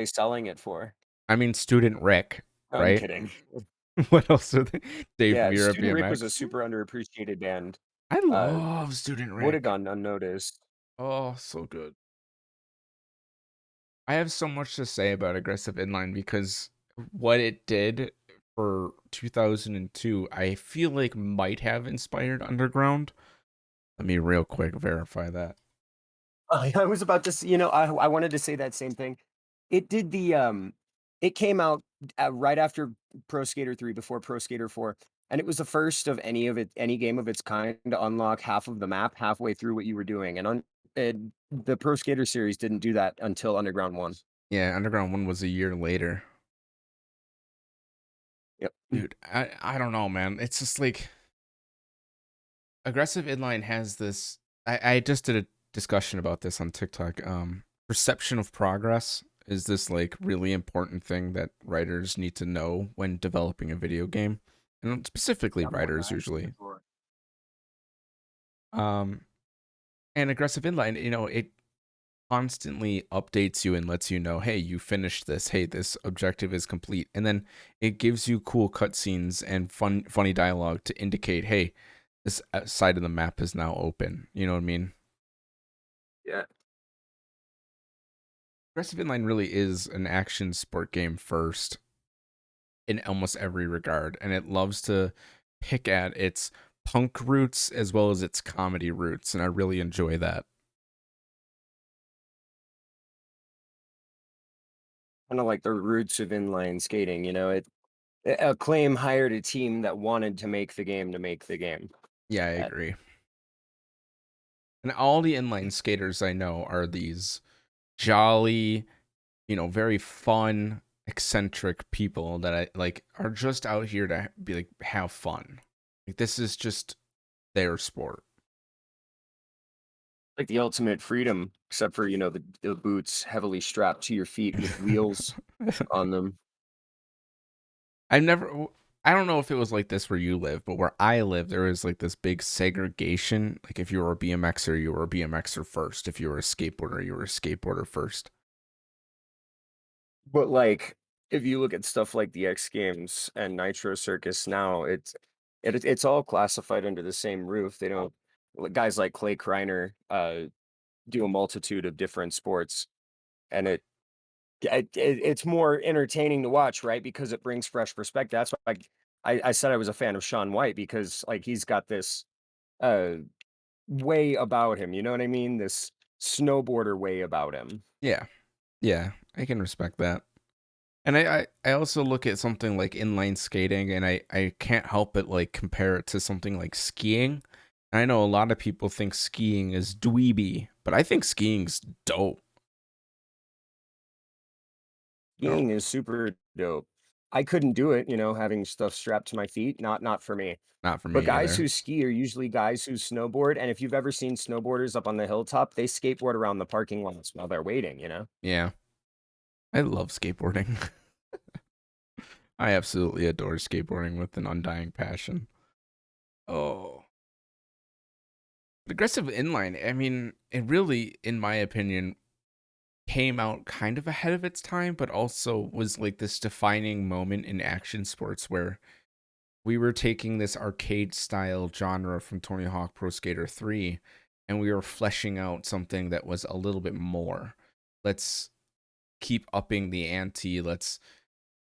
they selling it for? I mean, Student Rick, No, I'm right? kidding. What else are they? Dave Yeah, Mirra Student Rick was a BMX? super underappreciated band. I Uh, love Student would have Rick. gone unnoticed. Oh, so good. I have so much to say about Aggressive Inline because what it did for 2002, I feel like might have inspired Underground. Let me real quick verify that. I was about to I wanted to say that same thing. It did it came out, right after Pro Skater 3, before Pro Skater 4, and it was the first of any game of its kind to unlock half of the map halfway through what you were doing, the Pro Skater series didn't do that until Underground 1. Yeah, Underground 1 was a year later. Yep. Dude, I don't know, man. It's just like Aggressive Inline has this. I just did a discussion about this on TikTok. Perception of progress is this like really important thing that writers need to know when developing a video game, and specifically Got more writers knives on the usually. floor. Um, and Aggressive Inline, it constantly updates you and lets you know, hey, you finished this. Hey, this objective is complete, and then it gives you cool cutscenes and funny dialogue to indicate, hey, this side of the map is now open. You know what I mean? Yeah. Aggressive Inline really is an action sport game first in almost every regard, and it loves to pick at its punk roots as well as its comedy roots, and I really enjoy that. Kinda like the roots of inline skating, Acclaim hired a team that wanted to make the game to make the game. Yeah, I Uh, agree. And all the inline skaters I know are these jolly, very fun, eccentric people that I like are just out here to be like have fun. Like this is just their sport. like the ultimate freedom, except for, the boots heavily strapped to your feet with wheels on them. I never. I don't know if it was like this where you live, but where I live, there is like this big segregation. Like if you were a BMXer, you were a BMXer first. If you were a skateboarder, you were a skateboarder first. But, like, if you look at stuff like the X Games and Nitro Circus now, it's all classified under the same roof. They don't guys like Clay Kreiner, do a multitude of different sports, and it's more entertaining to watch, right? Because it brings fresh perspective. That's why I said I was a fan of Shaun White because, like, he's got this, uh, way about him, you know what I mean? This snowboarder way about him. Yeah, yeah, I can respect that. And I also look at something like inline skating, and I can't help but like compare it to something like skiing. I know a lot of people think skiing is dweeby, but I think skiing's dope. No, Skiing is super dope. I couldn't do it, having stuff strapped to my feet, not for me. not for But me guys either. who ski are usually guys who snowboard, and if you've ever seen snowboarders up on the hilltop, they skateboard around the parking lots while they're waiting. Yeah, I love skateboarding. I absolutely adore skateboarding with an undying passion. Oh, aggressive inline. I mean, it really, in my opinion, came out kind of ahead of its time, but also was like this defining moment in action sports where we were taking this arcade style genre from Tony Hawk Pro Skater 3 and we were fleshing out something that was a little bit more. Let's keep upping the ante.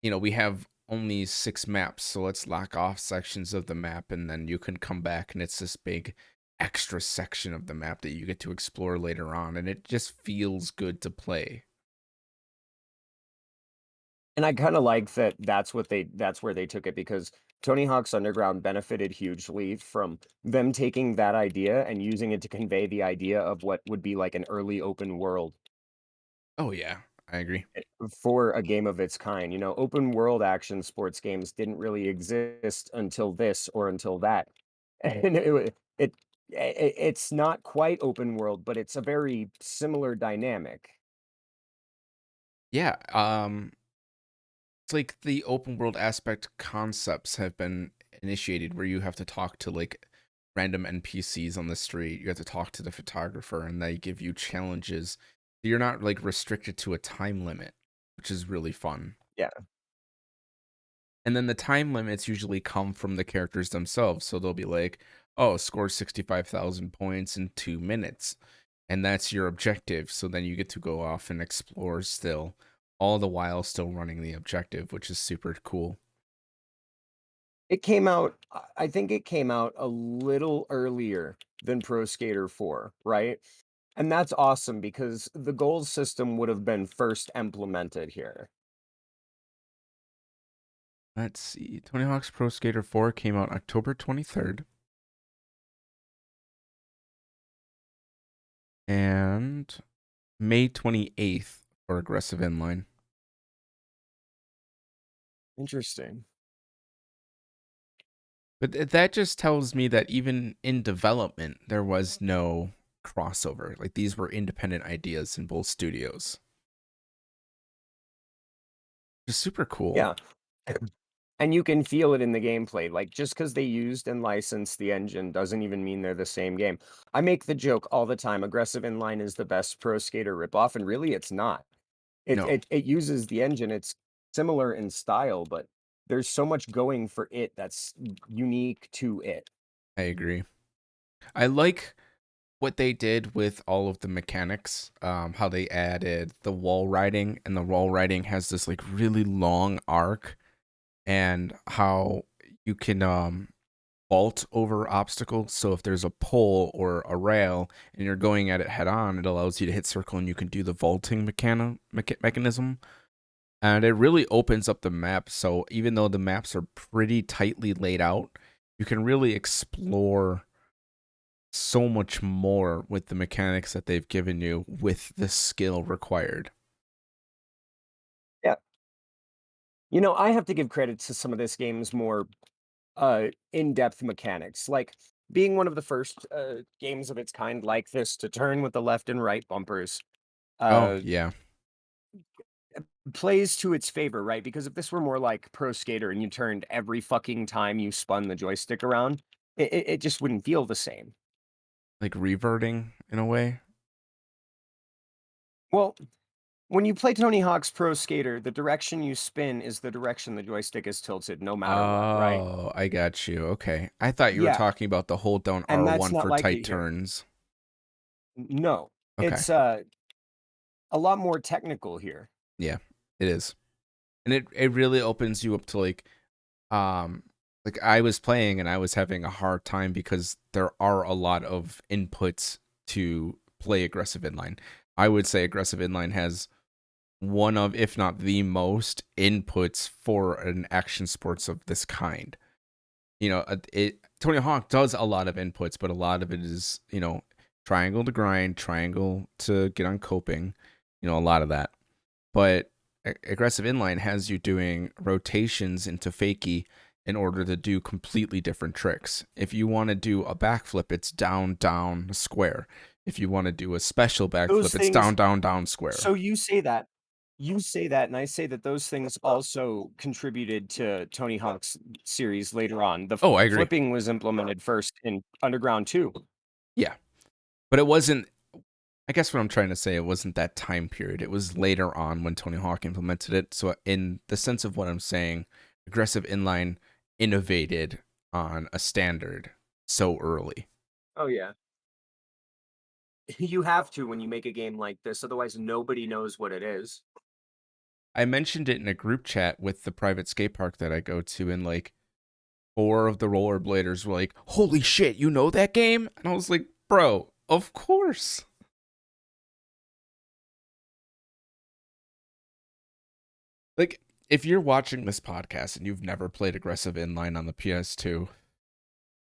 We have only 6 maps, so let's lock off sections of the map and then you can come back and it's this big extra section of the map that you get to explore later on and it just feels good to play. And I kinda like that that's where they took it because Tony Hawk's Underground benefited hugely from them taking that idea and using it to convey the idea of what would be like an early open world. Oh yeah, I agree. For a game of its kind. Open world action sports games didn't really exist until this or until that. And it's not quite open world, but it's a very similar dynamic. Yeah, it's like the open world aspect concepts have been initiated where you have to talk to like random NPCs on the street. You have to talk to the photographer and they give you challenges. You're not like restricted to a time limit, which is really fun. Yeah. And then the time limits usually come from the characters themselves. So they'll be like, oh, score 65,000 points in 2 minutes. And that's your objective. So then you get to go off and explore still, all the while still running the objective, which is super cool. It came out I think it came out a little earlier than Pro Skater 4, right? And that's awesome because the gold system would have been first implemented here. Let's see. Tony Hawk's Pro Skater 4 came out October 23rd. And May 28th for Aggressive Inline. Interesting. But that just tells me that even in development, there was no crossover. Like these were independent ideas in both studios. Just super cool. Yeah. And you can feel it in the gameplay. Like just because they used and licensed the engine doesn't even mean they're the same game. I make the joke all the time. Aggressive Inline is the best Pro Skater ripoff, and really it's not. It No, it it uses the engine. It's similar in style, but there's so much going for it that's unique to it. I agree. I like what they did with all of the mechanics, how they added the wall riding, and the wall riding has this like really long arc, and how you can vault over obstacles. So if there's a pole or a rail and you're going at it head on, it allows you to hit circle and you can do the vaulting mechanism. And it really opens up the map. So even though the maps are pretty tightly laid out, you can really explore so much more with the mechanics that they've given you with the skill required. Yeah. I have to give credit to some of this game's more in-depth mechanics, like being one of the first games of its kind like this to turn with the left and right bumpers. Oh, Uh yeah. Plays to its favor, right? Because if this were more like Pro Skater and you turned every fucking time you spun the joystick around, it just wouldn't feel the same. Like reverting in a way. Well, when you play Tony Hawk's Pro Skater, the direction you spin is the direction the joystick is tilted no matter what, right? Oh, I got you. Okay. I thought you were Yeah, talking about the hold down and that's R1 not for like tight it here. turns. No, Okay. it's a lot more technical here. Yeah, it is. And it really opens you up to um like I was playing and I was having a hard time because there are a lot of inputs to play aggressive inline. I would say aggressive inline has one of, if not the most inputs for an action sports of this kind. Tony Hawk does a lot of inputs, but a lot of it is, triangle to grind, triangle to get on coping, a lot of that. But aggressive inline has you doing rotations into fakie in order to do completely different tricks. If you want to do a backflip, it's down, down, square. If you want to do a special Those backflip, it's things down, down, down, square. So you say that, and I say that those things also contributed to Tony Hawk's series later on. The Oh, I agree. flipping was implemented first in Underground 2. Yeah. But it wasn't, I guess what I'm trying to say, it wasn't that time period. It was later on when Tony Hawk implemented it. So, in the sense of what I'm saying, aggressive inline innovated on a standard so early. Oh, yeah. You have to when you make a game like this, otherwise nobody knows what it is. I mentioned it in a group chat with the private skate park that I go to, and like four of the rollerbladers were like, "Holy shit, you know that game?" And I was like, "Bro, of course." Like, if you're watching this podcast and you've never played aggressive inline on the PS2,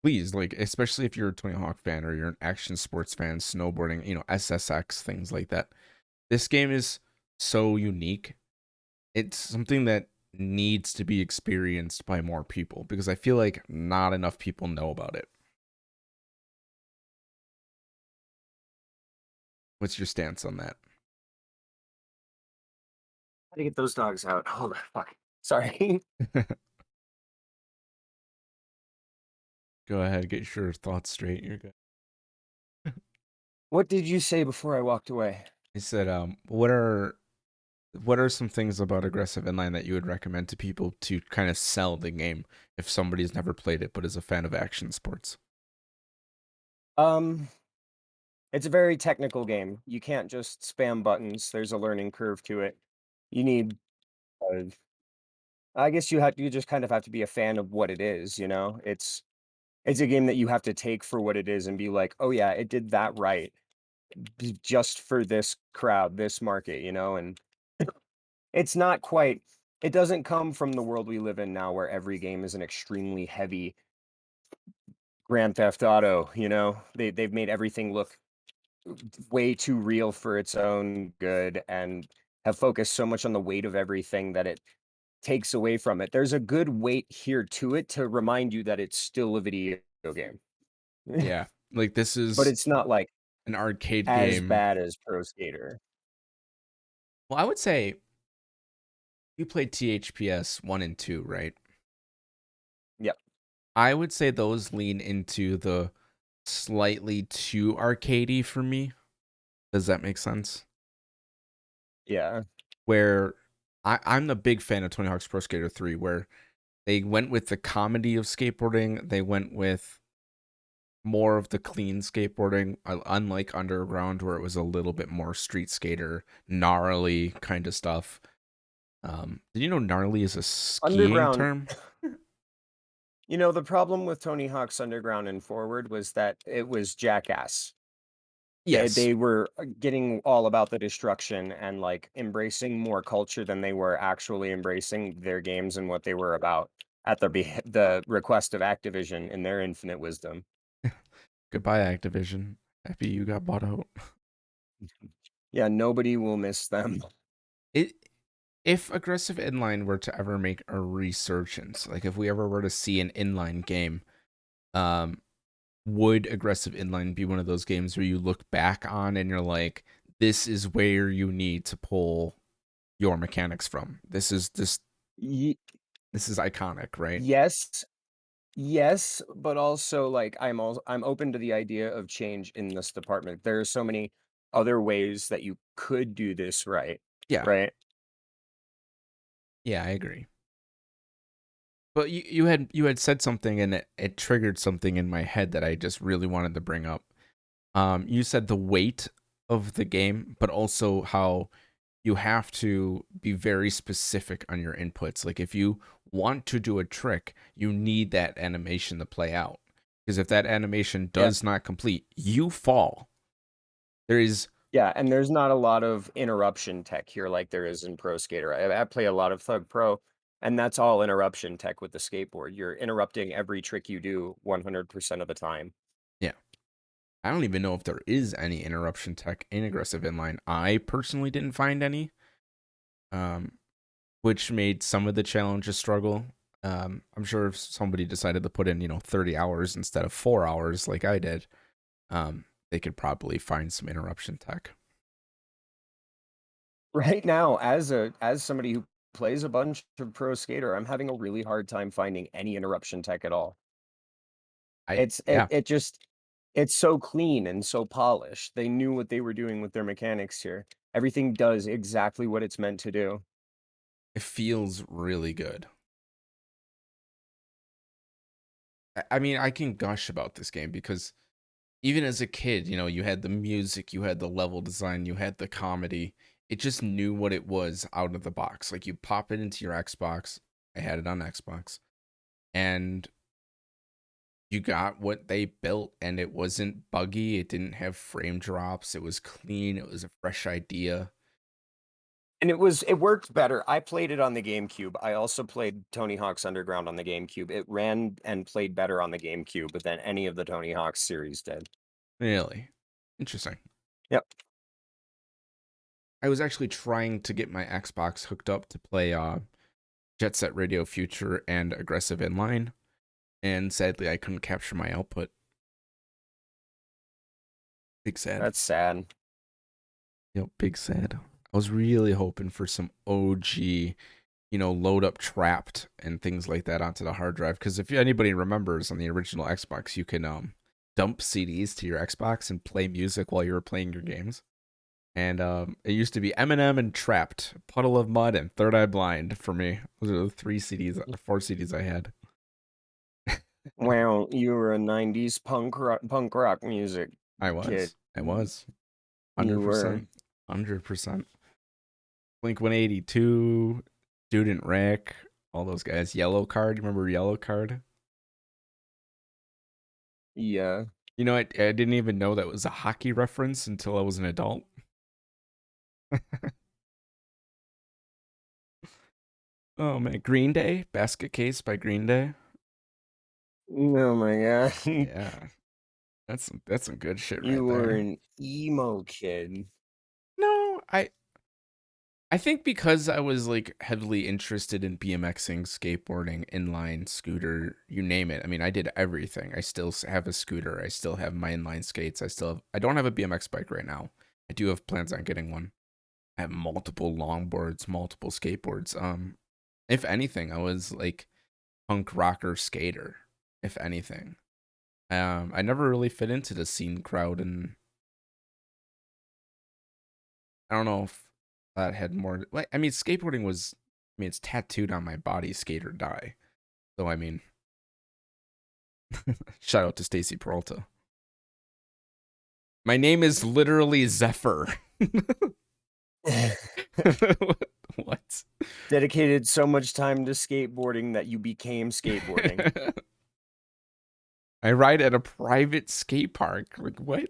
please, like, especially if you're a Tony Hawk fan or you're an action sports fan, snowboarding, SSX, things like that. This game is so unique. It's something that needs to be experienced by more people because I feel like not enough people know about it. What's your stance on that? How to get those dogs out? Hold on, fuck. Sorry. Go ahead, get your thoughts straight. You're good. What did you say before I walked away? I said, what are What are some things about aggressive inline that you would recommend to people to kind of sell the game if somebody's never played it but is a fan of action sports? Um, it's a very technical game. You can't just spam buttons. There's a learning curve to it. You need, uh, I guess you just kind of have to be a fan of what it is, you know? It's a game that you have to take for what it is and be like, "Oh yeah, it did that right, just for this crowd, this market," you know? And it's not quite it doesn't come from the world we live in now where every game is an extremely heavy Grand Theft Auto, you know? They've made everything look way too real for its own good and have focused so much on the weight of everything that it takes away from it. There's a good weight here to it to remind you that it's still a video game. Yeah. Like this But is it's not, like, an arcade as game. bad as Pro Skater. Well, I would say you played THPS 1 and 2, right? Yep. I would say those lean into the slightly too arcadey for me. Does that make sense? Yeah. Where I'm the big fan of Tony Hawk's Pro Skater 3, where they went with the comedy of skateboarding. They went with more of the clean skateboarding, unlike Underground, where it was a little bit more street skater, gnarly kind of stuff. Did you know gnarly is a skiing Underground term? the problem with Tony Hawk's Underground and Forward was that it was jackass. They Yes. they were, getting all about the destruction and, like, embracing more culture than they were actually embracing their games and what they were about at the request of Activision in their infinite wisdom. Goodbye, Activision. Happy you got bought out. Yeah, nobody will miss them. It If aggressive inline were to ever make a resurgence, like if we ever were to see an inline game, um, would aggressive inline be one of those games where you look back on and you're like, this is where you need to pull your mechanics from. Ye This is iconic, right? yes, yes, but also, like, I'm open to the idea of change in this department. There are so many other ways that you could do this right, Yeah. right? Yeah, I agree. But you had said something and it triggered something in my head that I just really wanted to bring up. You said the weight of the game, but also how you have to be very specific on your inputs. Like if you want to do a trick, you need that animation to play out. Because if that animation Yeah. does not complete, you fall. There is Yeah, and there's not a lot of interruption tech here like there is in Pro Skater. I play a lot of Thug Pro, and that's all interruption tech with the skateboard. You're interrupting every trick you do 100% of the time. yeah. I don't even know if there is any interruption tech in aggressive inline. I personally didn't find any. Um, which made some of the challenges struggle. I'm sure if somebody decided to put in, 30 hours instead of 4 hours like I did, they could probably find some interruption tech. Right now, as somebody who plays a bunch of Pro Skater, I'm having a really hard time finding any interruption tech at all. It's it Yeah, it just it's so clean and so polished. They knew what they were doing with their mechanics here. Everything does exactly what it's meant to do. it feels really good. I mean, I can gush about this game because even as a kid, you had the music, you had the level design, you had the comedy. It just knew what it was out of the box. Like you pop it into your Xbox. I had it on Xbox, and you got what they built, and it wasn't buggy. It didn't have frame drops. It was clean. It was a fresh idea. And it worked better. I played it on the GameCube. I also played Tony Hawk's Underground on the GameCube. It ran and played better on the GameCube than any of the Tony Hawk series did. Really interesting. Yep. I was actually trying to get my Xbox hooked up to play Jet Set Radio Future and Aggressive Inline, and sadly, I couldn't capture my output. Big sad. That's sad. Big sad. I was really hoping for some OG, load up Trapped and things like that onto the hard drive. Because if anybody remembers on the original Xbox, you can dump CDs to your Xbox and play music while you were playing your games. And it used to be Eminem and Trapped, Puddle of Mud, and Third Eye Blind for me. Those are the 3 CDs, 4 CDs I had. Wow, you were a '90s punk rock music I kid. was. I was. You were. 100%. 100%. Blink 182, Student Rick, all those guys. Yellow Card. You remember Yellow Card? Yeah. You know, I didn't even know that was a hockey reference until I was an adult. Oh man, Green Day, Basket Case by Green Day. Oh my god. Yeah, that's some good shit You right were there. an emo kid. No, I think because I was like heavily interested in BMXing, skateboarding, inline, scooter, you name it. I mean, I did everything. I still have a scooter. I still have my inline skates. I don't have a BMX bike right now. I do have plans on getting one. I have multiple longboards, multiple skateboards. If anything, I was like punk rocker skater. If anything, I never really fit into the scene crowd, and I don't know if that had more. Like, I mean, skateboarding was. I mean, it's tattooed on my body, skate or die. So I mean, shout out to Stacy Peralta. My name is literally Zephyr. What? Dedicated so much time to skateboarding that you became skateboarding. I ride at a private skate park. Like what?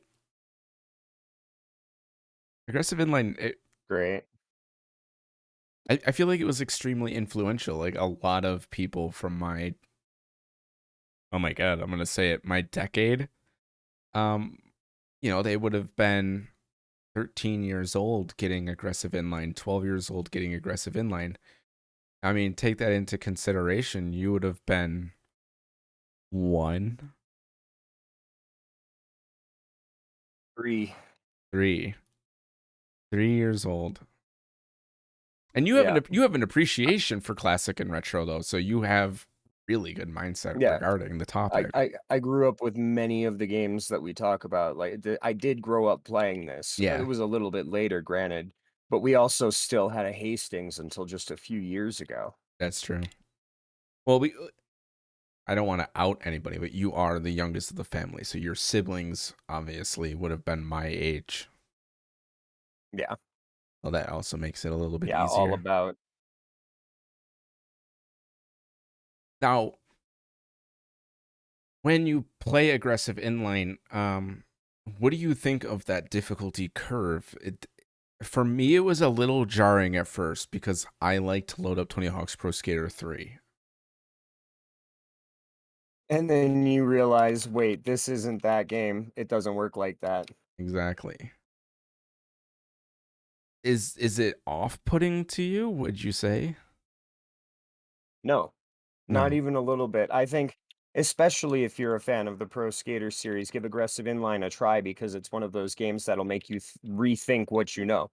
Aggressive inline. Great. I feel like it was extremely influential. Like a lot of people from my, oh my god, I'm gonna say it, my decade. Um, they would have been 13 years old getting aggressive inline, 12 years old getting aggressive inline. I mean, take that into consideration. You would have been one, 3. three, 3 years old. And Yeah. you have an appreciation for classic and retro though, so you have really good mindset Yeah. regarding the I topic. I I grew up with many of the games that we talk about, like, I did grow up playing this. It Yeah, was a little bit later, granted, but we also still had a Hastings until just a few years ago. that's true. Well, I don't want to out anybody, but you are the youngest of the family, so your siblings obviously would have been my age. Yeah. Well, that also makes it a little bit Yeah, all easier. about. Now, when you play aggressive inline, what do you think of that difficulty curve? For me, it was a little jarring at first because I like to load up Tony Hawk's Pro Skater 3. And then you realize, "Wait, this isn't that game. It doesn't work like that." Exactly. Is it off-putting to you, would you say? No. Not No. even a little bit. I think, especially if you're a fan of the Pro Skater series, give Aggressive Inline a try because it's one of those games that'll make you rethink what you know.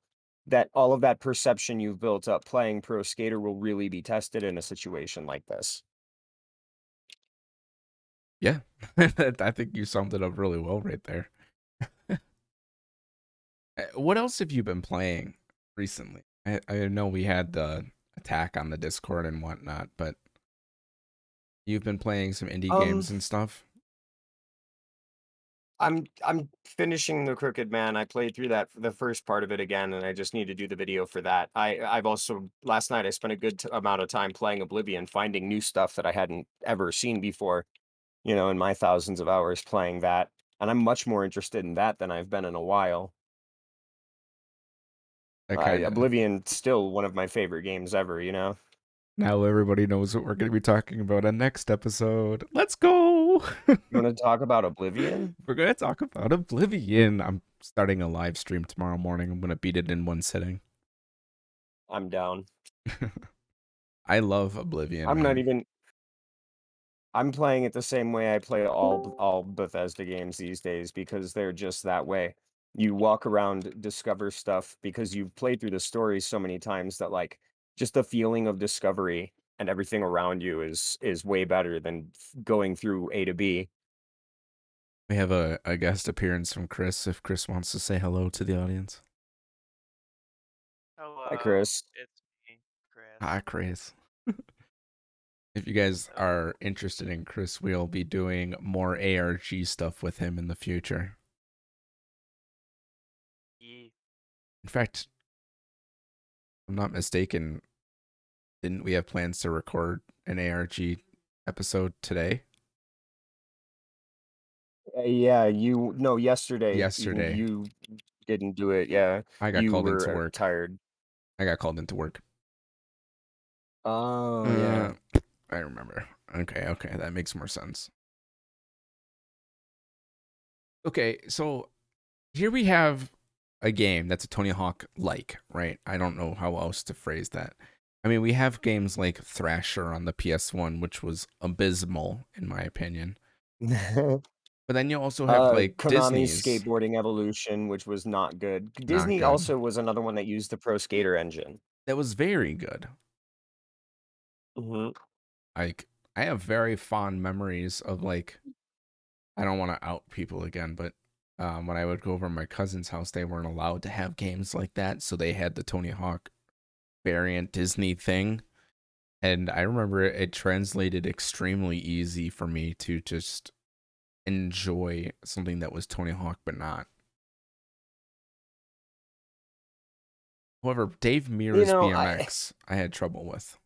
That all of that perception you've built up playing Pro Skater will really be tested in a situation like this. Yeah. I think you summed it up really well right there. What else have you been playing recently? I know we had the attack on the Discord and whatnot, but you've been playing some indie Um, games and stuff? I'm finishing The Crooked Man. I played through that the first part of it again, and I just need to do the video for that. I've also last night I spent a good amount of time playing Oblivion, finding new stuff that I hadn't ever seen before. In my thousands of hours playing that, and I'm much more interested in that than I've been in a while. That kind of Oblivion's still one of my favorite games ever. now everybody knows what we're going to be talking about on next episode. Let's go. You wanna talk about Oblivion? We're going to talk about Oblivion. I'm starting a live stream tomorrow morning. I'm going to beat it in one sitting. I'm down. I love Oblivion, I'm not man. even I'm playing it the same way I play all Bethesda games these days because they're just that way. You walk around, discover stuff because you've played through the story so many times that, like, just the feeling of discovery and everything around you is way better than going through A to B. We have a guest appearance from Chris if Chris wants to say hello to the audience. Hi, Chris. It's me, Chris. Ah, Chris. If you guys Yep. are interested in Chris, we'll be doing more ARG stuff with him in the future. Ye. In fact, if I'm not mistaken, didn't we have plans to record an ARG episode today? Yeah, you no, yesterday Yesterday. you didn't do it. Yeah, I got you called into were work. tired. I got called into work. Oh yeah. Uh, I remember. Okay, that makes more sense. Okay, so here we have a game that's a Tony Hawk like, right? I don't know how else to phrase that. I mean, we have games like Thrasher on the PS1, which was abysmal in my opinion. But then you also have like Konami's Disney's. Skateboarding Evolution, which was not good. Not Disney good. also was another one that used the Pro Skater engine. That was very good. Hmm. Like I have very fond memories of like I don't want to out people again, but when I would go over to my cousin's house, they weren't allowed to have games like that, so they had the Tony Hawk variant Disney thing. And I remember it translated extremely easy for me to just enjoy something that was Tony Hawk, but not. However, Dave You Mirra's know, BMX, I had trouble with.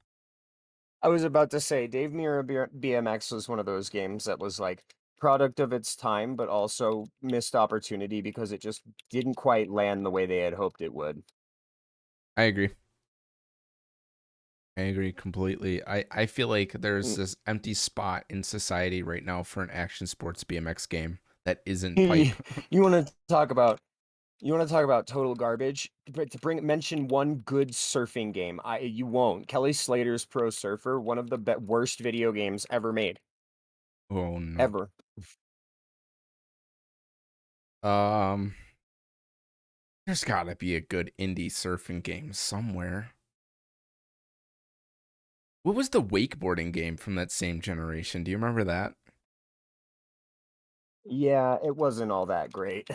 I was about to say Dave Mirra BMX was one of those games that was like product of its time, but also missed opportunity because it just didn't quite land the way they had hoped it would. I agree. I agree completely. I feel like there's Mm. this empty spot in society right now for an action sports BMX game that isn't You pipe. want to talk about total garbage? But to bring mention one good surfing game, you won't. Kelly Slater's Pro Surfer, one of the worst video games ever made, Oh no. ever. Um, there's gotta be a good indie surfing game somewhere. What was the wakeboarding game from that same generation? Do you remember that? Yeah, it wasn't all that great.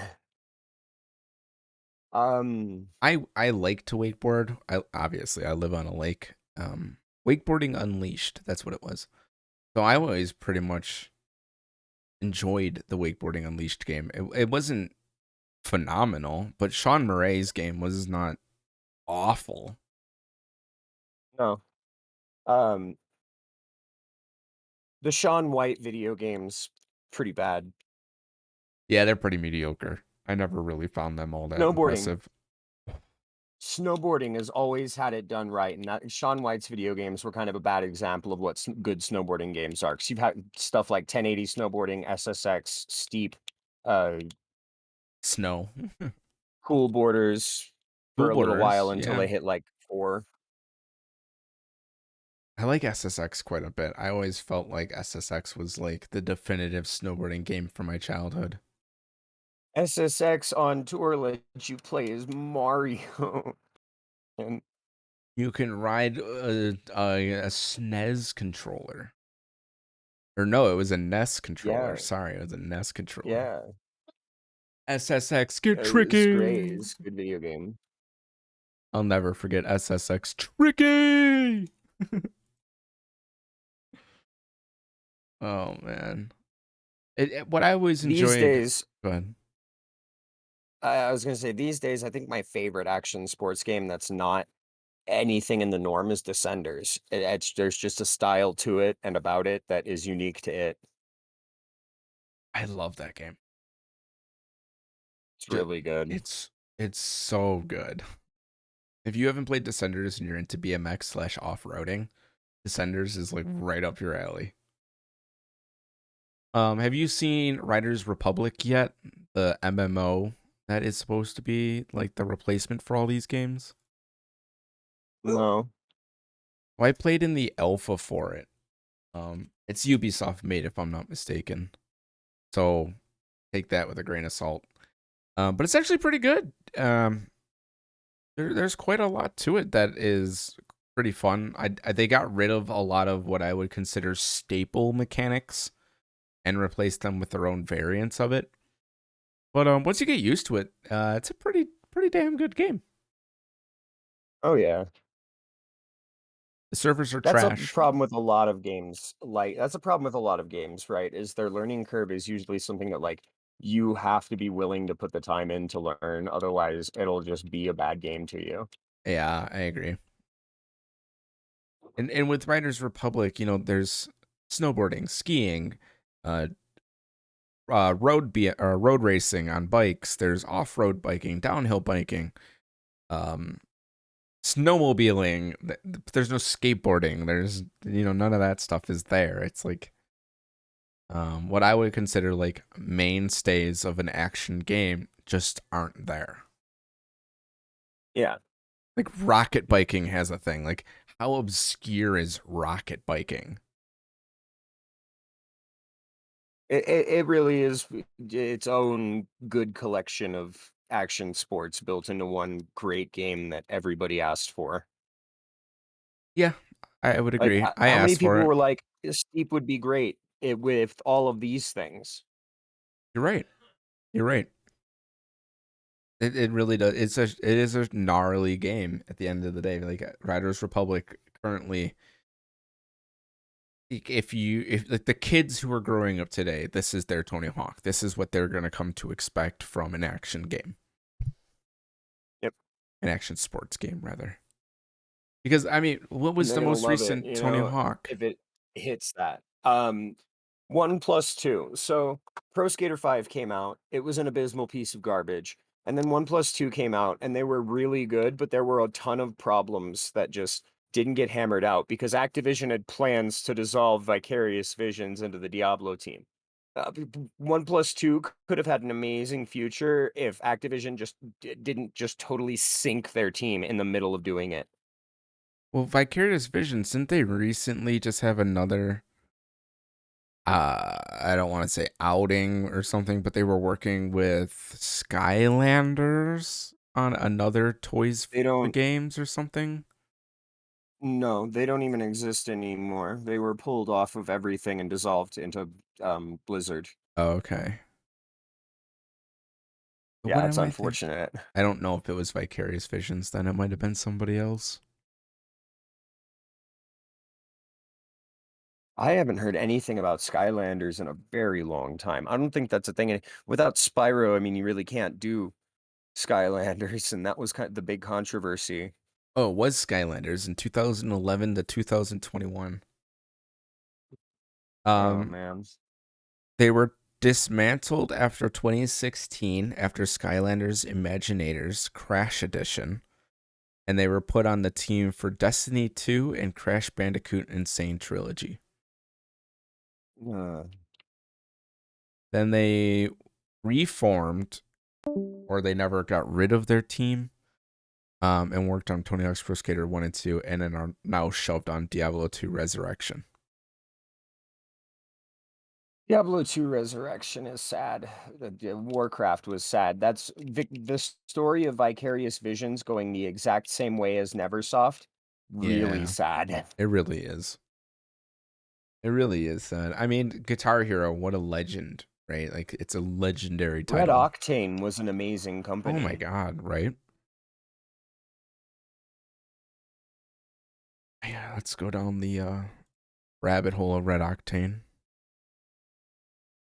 Um, I like to wakeboard. I obviously I live on a lake. Wakeboarding Unleashed, that's what it was. So I always pretty much enjoyed the Wakeboarding Unleashed game. It wasn't phenomenal, but Sean Murray's game was not awful. no. Um, the Shaun White video games, pretty bad. Yeah, they're pretty mediocre. I never really found them all that Snowboarding. impressive. Snowboarding has always had it done right, and that Shaun White's video games were kind of a bad example of what good snowboarding games are. Because you've had stuff like 1080 snowboarding, SSX, steep, uh, Snow. cool borders Cool for a little while Borders, until yeah. they hit like four. I like SSX quite a bit. I always felt like SSX was like the definitive snowboarding game from my childhood. SSX on tour lets you play as Mario, and You can ride a SNES controller. Or no, it was a NES controller. yeah, Sorry, it was a NES controller. yeah, SSX, get it's great. tricky. It's a good video game. I'll never forget SSX tricky. Oh man. What I always These enjoyed. days, Go ahead. I was gonna say these days, I think my favorite action sports game that's not anything in the norm is Descenders. There's just a style to it and about it that is unique to it. I love that game. It's Ju- really good. It's it's so good. If you haven't played Descenders and you're into BMX / off-roading, Descenders is like right up your alley. Have you seen Riders Republic yet? The MMO that is supposed to be like the replacement for all these games. No. Well, I played in the alpha for it. It's Ubisoft made, if I'm not mistaken. So take that with a grain of salt. But it's actually pretty good. There's quite a lot to it that is pretty fun. They got rid of a lot of what I would consider staple mechanics and replaced them with their own variants of it. But once you get used to it, it's a pretty damn good game. Oh yeah. The servers are That's a trash. problem with a lot of games. Like that's a problem with a lot of games, right? Is their learning curve is usually something that like you have to be willing to put the time in to learn, otherwise it'll just be a bad game to you. Yeah, I agree. And with Riders Republic, there's snowboarding, skiing, uh, road racing on bikes. There's off road biking, downhill biking, um, snowmobiling. There's no skateboarding. There's none of that stuff is there. It's like what I would consider like mainstays of an action game just aren't there. Yeah. Like rocket biking has a thing. Like how obscure is rocket biking? It really is its own good collection of action sports built into one great game that everybody asked for. Yeah, I would Like, agree. I how many asked people for it. were like, "Steep would be great with all of these things." You're right. You're right. It really does. It is a gnarly game at the end of the day. Like Riders Republic currently, if like the kids who are growing up today, this is their Tony Hawk. This is what they're gonna come to expect from an action game, Yep, an action sports game rather. Because I mean, what and was they're the gonna most love it, recent Tony Hawk? if it hits that. 1 plus 2. So, Pro Skater 5 came out, it was an abysmal piece of garbage, and then 1 plus 2 came out, and they were really good, but there were a ton of problems that just didn't get hammered out because Activision had plans to dissolve Vicarious Visions into the Diablo team. 1 plus 2 could have had an amazing future if Activision just didn't just totally sink their team in the middle of doing it. Well, Vicarious Visions, didn't they recently just have another I don't want to say outing or something, but they were working with Skylanders on another Toys They for don't Games or something. No, they don't even exist anymore. They were pulled off of everything and dissolved into, Blizzard. Oh, okay. What Yeah, it's am I thinking? unfortunate. I don't know if it was Vicarious Visions, then it might have been somebody else. I haven't heard anything about Skylanders in a very long time. I don't think that's a thing without Spyro, I mean, you really can't do Skylanders, and that was kind of the big controversy. Oh, it was Skylanders in 2011 to 2021. Oh, Um, man. they were dismantled after 2016 after Skylanders Imaginators Crash Edition, and they were put on the team for Destiny 2 and Crash Bandicoot Insane Trilogy. Uh, Then they reformed, or they never got rid of their team, and worked on Tony Hawk's Pro Skater 1 and 2, and then are now shoved on Diablo 2 Resurrection. Diablo 2 Resurrection is sad. Warcraft was sad. That's the story of Vicarious Visions going the exact same way as Neversoft. Really Yeah, sad. it really is. It really is sad. I mean, Guitar Hero, what a legend, right? Like, it's a legendary Red title. Octane was an amazing Oh my company. God, right? Yeah, let's go down the rabbit hole of Red Octane.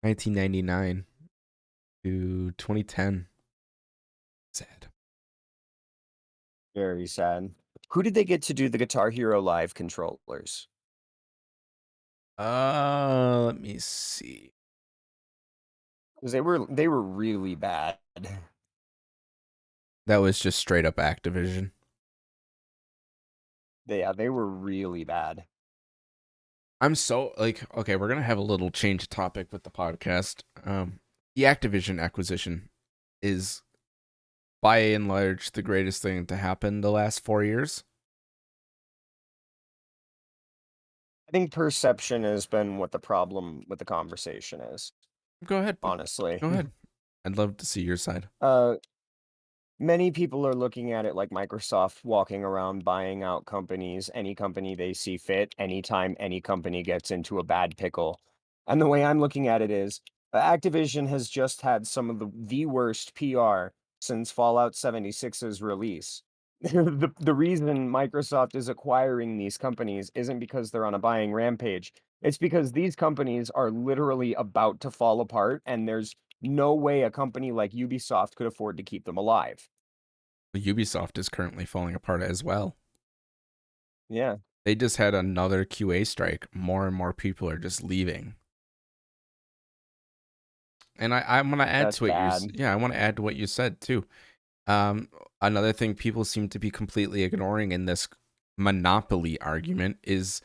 1999 to 2010. Sad. Very sad. Who did they get to do the Guitar Hero Live controllers? Let me see. Because they were really bad. That was just straight up Activision. They were really bad. I'm so like, okay, we're gonna have a little change of topic with the podcast. The Activision acquisition is by and large the greatest thing to happen the last 4 years. I think perception has been what the problem with the conversation is, Go ahead, honestly. go ahead. I'd love to see your side. uh Many people are looking at it like Microsoft walking around buying out companies, any company they see fit, anytime any company gets into a bad pickle. And the way I'm looking at it is Activision has just had some of the worst PR since Fallout 76's release. the reason Microsoft is acquiring these companies isn't because they're on a buying rampage. It's because these companies are literally about to fall apart, and there's no way a company like Ubisoft could afford to keep them alive. Ubisoft is currently falling apart as well. Yeah, They just had another QA strike. More and more people are just leaving. And I want to add that's to what bad. yeah, I want to add to what you said too. Um, Another thing people seem to be completely ignoring in this monopoly argument is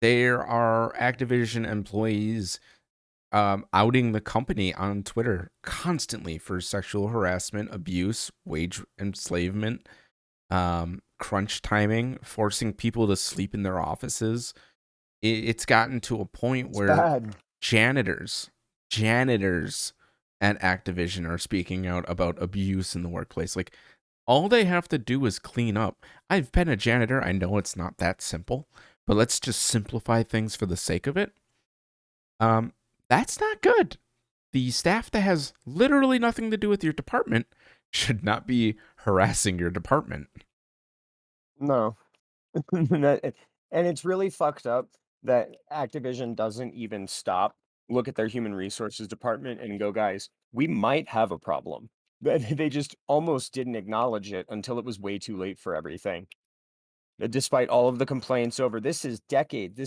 there are Activision employees outing the company on Twitter constantly for sexual harassment, abuse, wage enslavement, crunch timing, forcing people to sleep in their offices. It's gotten to a point It's where bad. janitors, janitors at Activision are speaking out about abuse in the workplace. Like, all they have to do is clean up. I've been a janitor. I know it's not that simple, but let's just simplify things for the sake of it. Um, that's not good. The staff that has literally nothing to do with your department should not be harassing your department. No. That and it's really fucked up that Activision doesn't even stop, look at their human resources department and go, "Guys, we might have a problem." They just almost didn't acknowledge it until it was way too late for everything. Despite all of the complaints over this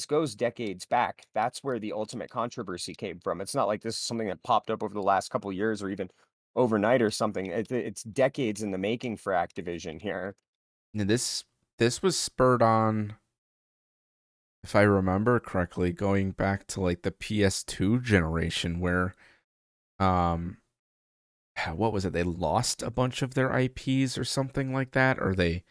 goes decades back. That's where the ultimate controversy came from. It's not like this is something that popped up over the last couple years or even overnight or something. It's decades in the making for Activision here. And this was spurred on, if I remember correctly, going back to like the PS2 generation where um what was it? They lost a bunch of their IPs or something like that, or they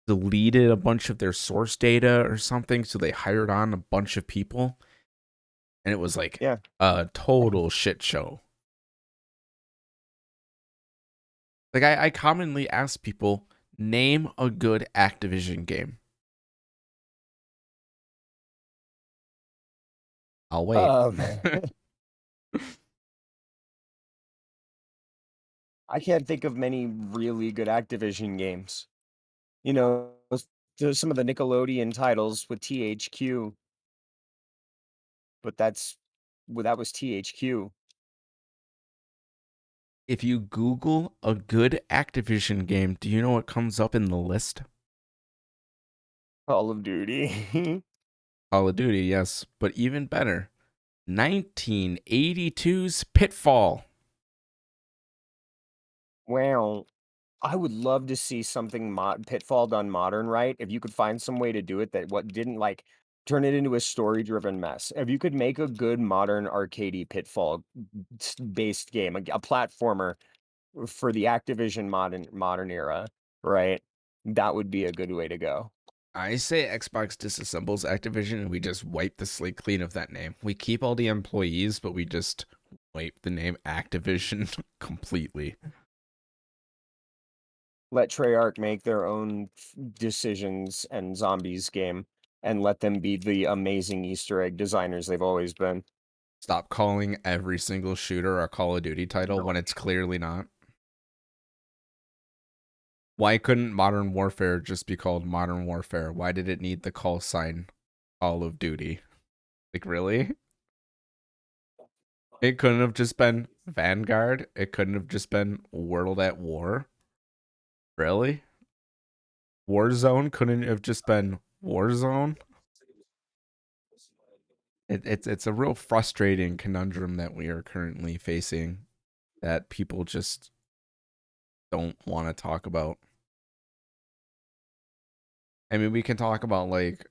deleted a bunch of their source data or something, so they hired on a bunch of people, and it was like Yeah. a total shit show. Like I commonly ask people, name a good Activision game. I'll wait. Um, I can't think of many really good Activision games. You know, there's some of the Nickelodeon titles with THQ, but that was THQ. If you Google a good Activision game, do you know what comes up in the list? Call of Duty. Call of Duty, yes, but even better, 1982's Pitfall. Wow. I would love to see something Pitfall done modern, right? If you could find some way to do it that what didn't like turn it into a story-driven mess. If you could make a good modern arcadey Pitfall based game, a platformer for the Activision modern era, right? That would be a good way to go. I say Xbox disassembles Activision and we just wipe the slate clean of that name. We keep all the employees, but we just wipe the name Activision completely. Let Treyarch make their own decisions and zombies game, and let them be the amazing Easter egg designers they've always been. Stop calling every single shooter a Call of Duty title when it's clearly not. Why couldn't Modern Warfare just be called Modern Warfare? Why did it need the call sign Call of Duty? Like, really? It couldn't have just been Vanguard. It couldn't have just been World at War. Really? Warzone couldn't have just been Warzone. It's a real frustrating conundrum that we are currently facing that people just don't want to talk about. I mean, we can talk about like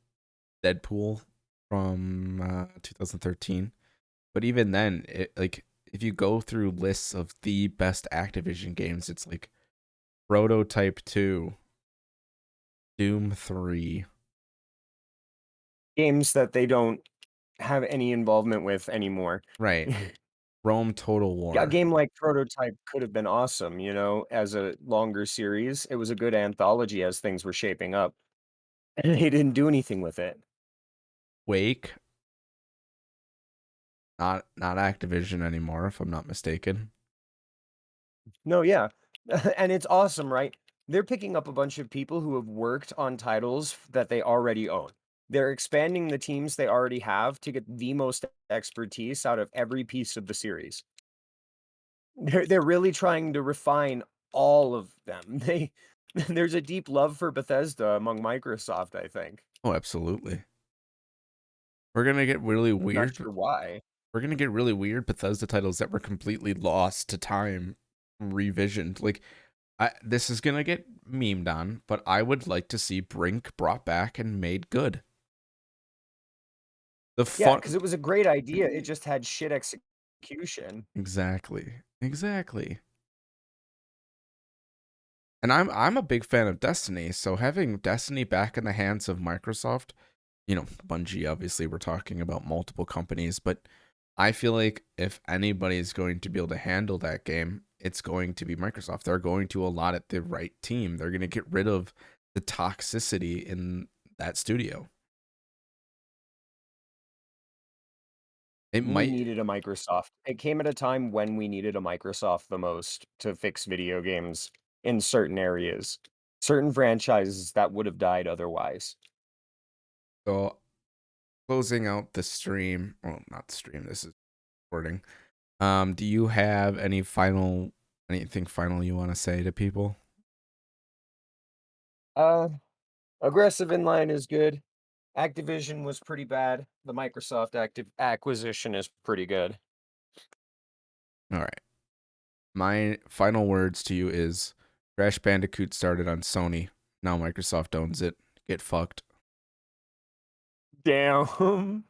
Deadpool from 2013, but even then, like if you go through lists of the best Activision games, it's like Prototype 2, Doom 3. Games that they don't have any involvement with anymore. Right. Rome Total Yeah, a War. game like Prototype could have been awesome, you know, as a longer series. It was a good anthology as things were shaping up, and they didn't do anything with it. Wake. Not Activision anymore, if I'm not mistaken. No, yeah. And it's awesome, right? They're picking up a bunch of people who have worked on titles that they already own. They're expanding the teams they already have to get the most expertise out of every piece of the series. They're really trying to refine all of them. They there's a deep love for Bethesda among Microsoft, I think. Oh, absolutely. We're gonna get really I'm not weird. sure why. We're gonna get really weird Bethesda titles that were completely lost to time, revisioned. Like, this is gonna get memed on, but I would like to see Brink brought back and made good. The Yeah, fun, because it was a great idea, it just had shit execution. exactly, exactly. And I'm a big fan of Destiny, so having Destiny back in the hands of Microsoft, Bungie, obviously, we're talking about multiple companies, but I feel like if anybody is going to be able to handle that game, it's going to be Microsoft. They're going to allot it the right team. They're going to get rid of the toxicity in that studio. It We might, needed a Microsoft. It came at a time when we needed a Microsoft the most to fix video games in certain areas. Certain franchises that would have died otherwise. so closing out the stream. Well, not the stream. This is recording. Do you have anything final you want to say to people? Uh, Aggressive inline is good. Activision was pretty bad. The Microsoft active acquisition is pretty good. All right. My final words to you is Crash Bandicoot started on Sony. Now Microsoft owns it. Get fucked. Damn.